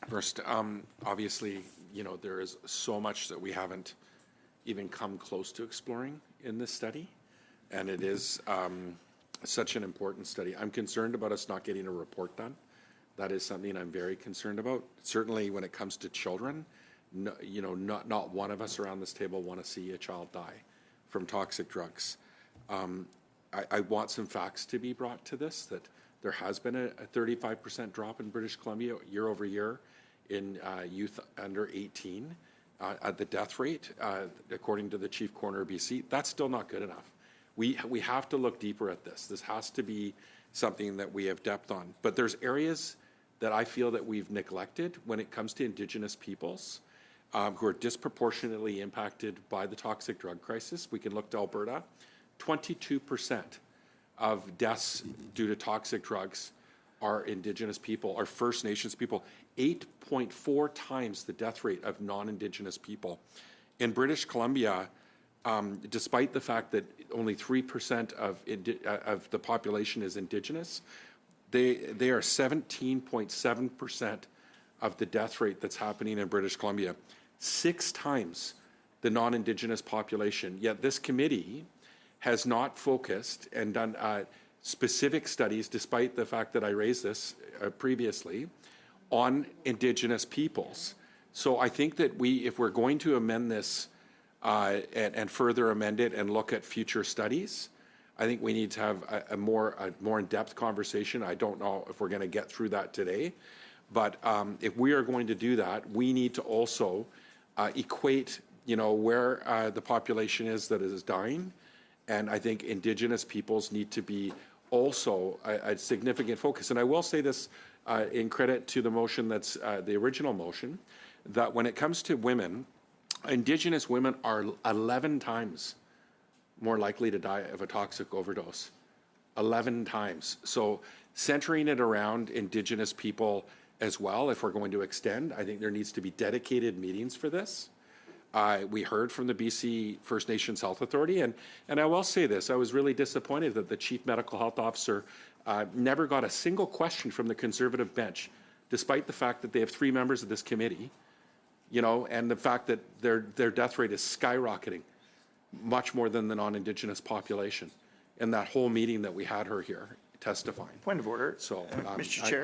First, obviously, there is so much that we haven't even come close to exploring in this study, and it is such an important study. I'm concerned about us not getting a report done. That is something I'm very concerned about. Certainly when it comes to children, not one of us around this table want to see a child die from toxic drugs. I want some facts to be brought to this, that there has been a 35% drop in British Columbia year over year in youth under 18 at the death rate, according to the Chief Coroner of BC. That's still not good enough. We have to look deeper at this. This has to be something that we have depth on. But there's areas that I feel that we've neglected when it comes to Indigenous peoples who are disproportionately impacted by the toxic drug crisis. We can look to Alberta. 22% of deaths due to toxic drugs are Indigenous people, are First Nations people. 8.4 times the death rate of non-Indigenous people. In British Columbia, despite the fact that only 3% of the population is Indigenous, they are 17.7% of the death rate that's happening in British Columbia. 6 times the non-Indigenous population. Yet this committee has not focused and done specific studies, despite the fact that I raised this previously, on Indigenous peoples. So I think that if we're going to amend this and further amend it and look at future studies, I think we need to have a more in-depth conversation. I don't know if we're going to get through that today, but if we are going to do that, we need to also equate, where the population is that is dying, and I think Indigenous peoples need to be also a significant focus. And I will say this in credit to the motion that's the original motion, that when it comes to women, Indigenous women are 11 times more likely to die of a toxic overdose. 11 times. So centering it around Indigenous people as well, if we're going to extend, I think there needs to be dedicated meetings for this. We heard from the BC First Nations Health Authority, and I will say this, I was really disappointed that the Chief Medical Health Officer never got a single question from the Conservative bench, despite the fact that they have 3 members of this committee, and the fact that their death rate is skyrocketing, much more than the non-Indigenous population, in that whole meeting that we had her here testifying. Point of order. So, Mr. Chair.